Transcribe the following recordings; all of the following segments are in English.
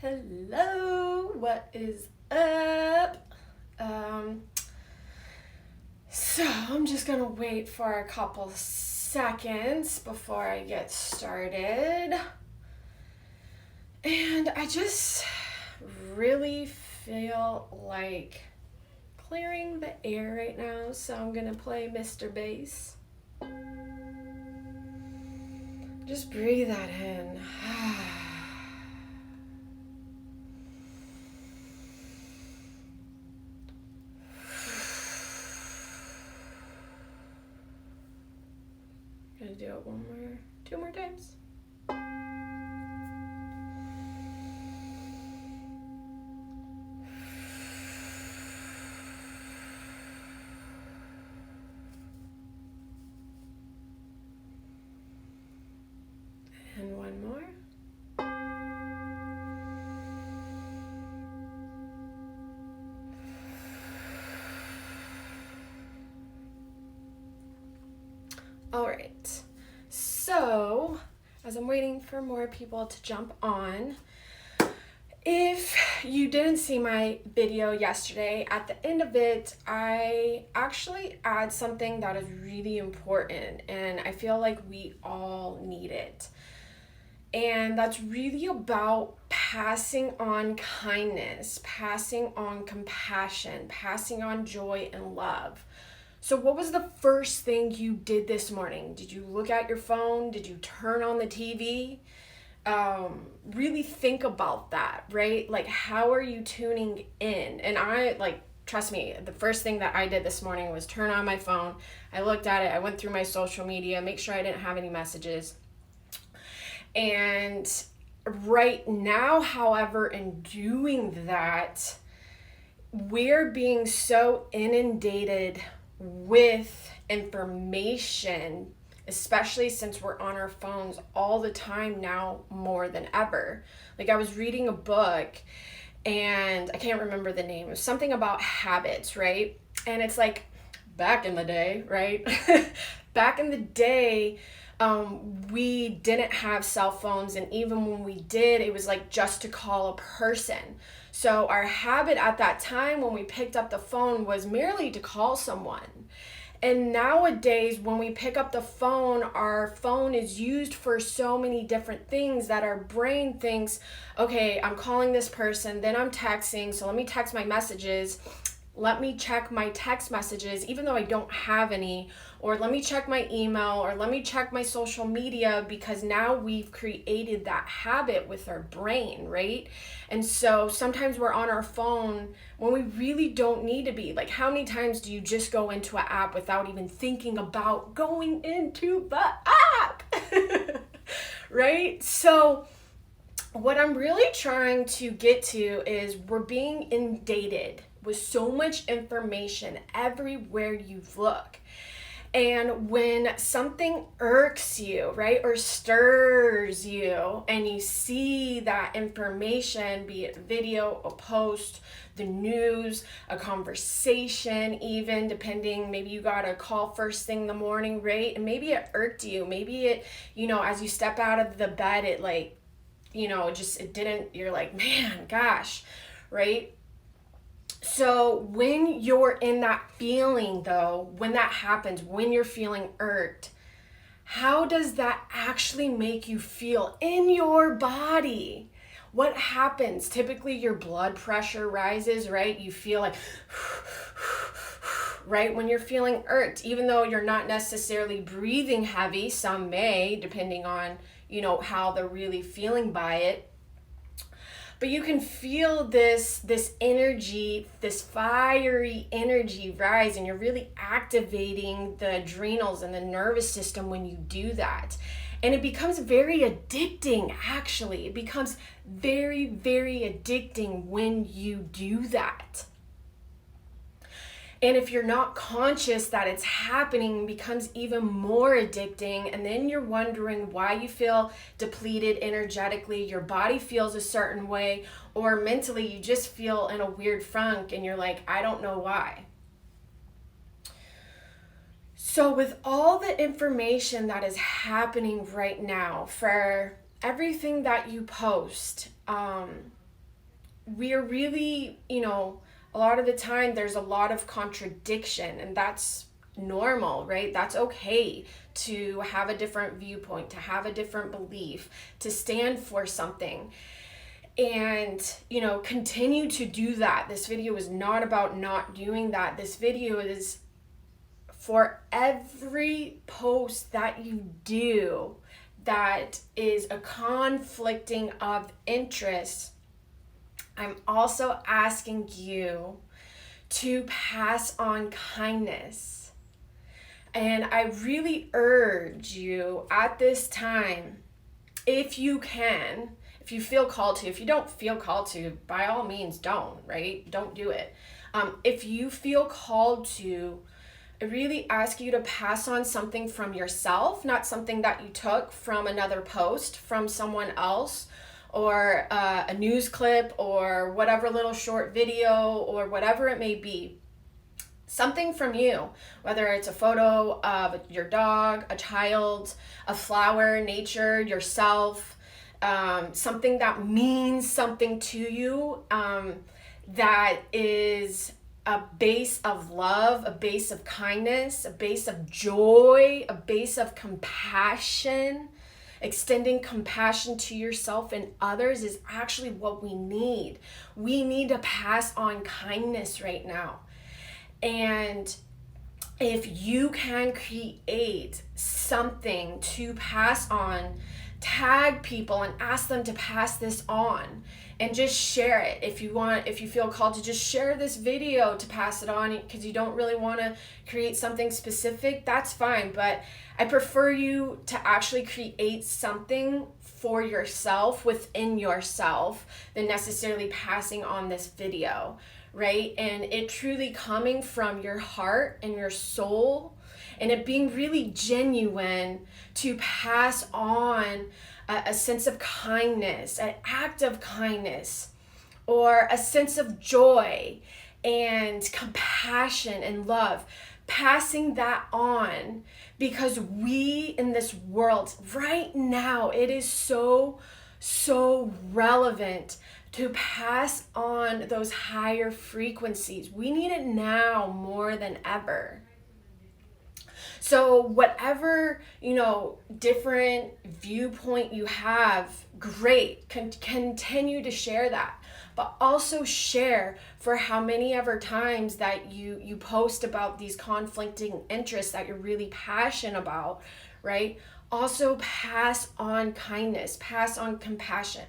Hello, what is up? So I'm just gonna wait for a couple seconds before I get started. And I just really feel like clearing the air right now, so I'm gonna play Mr. Bass. Just breathe that in. Gonna do it two more times. And one more. All right, so as I'm waiting for more people to jump on, if you didn't see my video yesterday, at the end of it, I actually add something that is really important and I feel like we all need it. And that's really about passing on kindness, passing on compassion, passing on joy and love. So what was the first thing you did this morning? Did you look at your phone? Did you turn on the TV? Really think about that, right? Like, how are you tuning in? And trust me, the first thing that I did this morning was turn on my phone. I looked at it. I went through my social media, make sure I didn't have any messages. And right now, however, in doing that, we're being so inundated with information, especially since we're on our phones all the time now more than ever. Like, I was reading a book and I can't remember the name. It was something about habits, right? And it's like back in the day, right? Back in the day, we didn't have cell phones, and even when we did, it was like just to call a person. So our habit at that time when we picked up the phone was merely to call someone. And nowadays, when we pick up the phone, our phone is used for so many different things that our brain thinks, okay, I'm calling this person, then I'm texting, so let me text my messages. Let me check my text messages, even though I don't have any, or let me check my email, or let me check my social media, because now we've created that habit with our brain, right? And so sometimes we're on our phone when we really don't need to be. Like, how many times do you just go into an app without even thinking about going into the app? Right? So what I'm really trying to get to is we're being inundated with so much information everywhere you look. And when something irks you, right, or stirs you, and you see that information, be it video, a post, the news, a conversation, even depending, maybe you got a call first thing in the morning, right? And maybe it irked you. Maybe it, as you step out of the bed, it it didn't, you're like, man, gosh, right? So when you're in that feeling, though, when that happens, when you're feeling irked, how does that actually make you feel in your body? What happens? Typically, your blood pressure rises, right? You feel like, right? When you're feeling irked, even though you're not necessarily breathing heavy, some may, depending on, how they're really feeling by it. But you can feel this energy, this fiery energy rise, and you're really activating the adrenals and the nervous system when you do that. And it becomes very addicting, actually. It becomes very, very addicting when you do that. And if you're not conscious that it's happening, it becomes even more addicting. And then you're wondering why you feel depleted energetically, your body feels a certain way, or mentally you just feel in a weird funk and you're like, I don't know why. So with all the information that is happening right now, for everything that you post, we're really, a lot of the time there's a lot of contradiction, and that's normal, right? That's okay to have a different viewpoint, to have a different belief, to stand for something. And, continue to do that. This video is not about not doing that. This video is for every post that you do that is a conflicting of interest. I'm also asking you to pass on kindness. And I really urge you at this time, if you can, if you feel called to, if you don't feel called to, by all means, don't, right? Don't do it. If you feel called to, I really ask you to pass on something from yourself, not something that you took from another post, from someone else, or a news clip, or whatever little short video, or whatever it may be. Something from you, whether it's a photo of your dog, a child, a flower, nature, yourself, something that means something to you, that is a base of love, a base of kindness, a base of joy, a base of compassion. Extending compassion to yourself and others is actually what we need. We need to pass on kindness right now. And if you can create something to pass on, tag people and ask them to pass this on, and just share it. If you feel called to just share this video to pass it on because you don't really want to create something specific, that's fine. But I prefer you to actually create something for yourself, within yourself, than necessarily passing on this video, right? And it truly coming from your heart and your soul, and it being really genuine to pass on a sense of kindness, an act of kindness, or a sense of joy and compassion and love. Passing that on, because we in this world right now, it is so relevant to pass on those higher frequencies. We need it now more than ever. So whatever, different viewpoint you have, great, continue to share that. But also share for how many ever times that you post about these conflicting interests that you're really passionate about, right? Also pass on kindness, pass on compassion.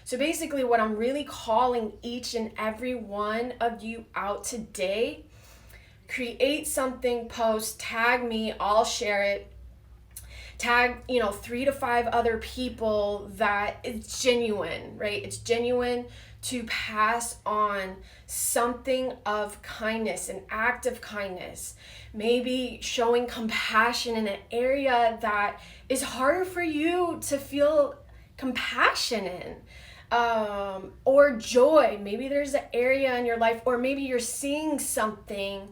So basically what I'm really calling each and every one of you out today, create something, post, tag me, I'll share it. Tag, 3 to 5 other people that it's genuine, right? It's genuine to pass on something of kindness, an act of kindness. Maybe showing compassion in an area that is harder for you to feel compassion in. Or joy. Maybe there's an area in your life, or maybe you're seeing something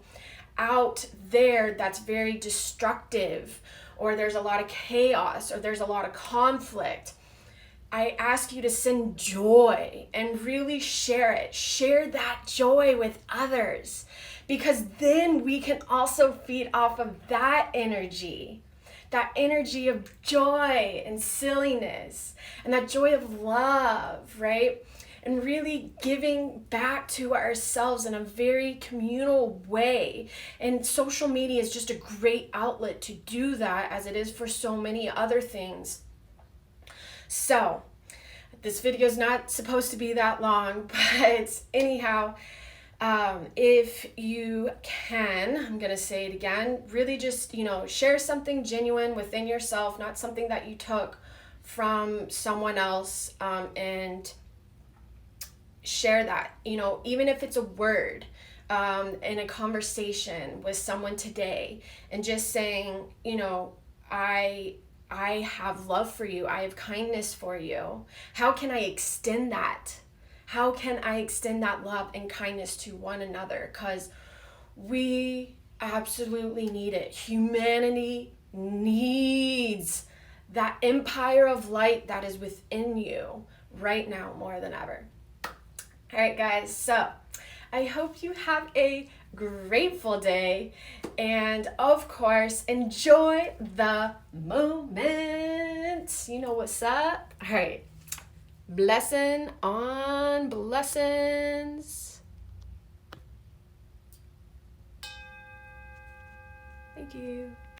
out there that's very destructive, or there's a lot of chaos, or there's a lot of conflict. I ask you to send joy and really share it. Share that joy with others, because then we can also feed off of that energy of joy and silliness, and that joy of love, right? And really giving back to ourselves in a very communal way. And social media is just a great outlet to do that, as it is for so many other things. So, this video is not supposed to be that long, but anyhow, if you can, I'm going to say it again, really just, share something genuine within yourself, not something that you took from someone else, and share that, even if it's a word, in a conversation with someone today, and just saying, I have love for you. I have kindness for you. How can I extend that? How can I extend that love and kindness to one another? Because we absolutely need it. Humanity needs that empire of light that is within you right now more than ever. All right, guys, so I hope you have a grateful day, and of course, enjoy the moment. You know what's up. All right, blessing on blessings. Thank you.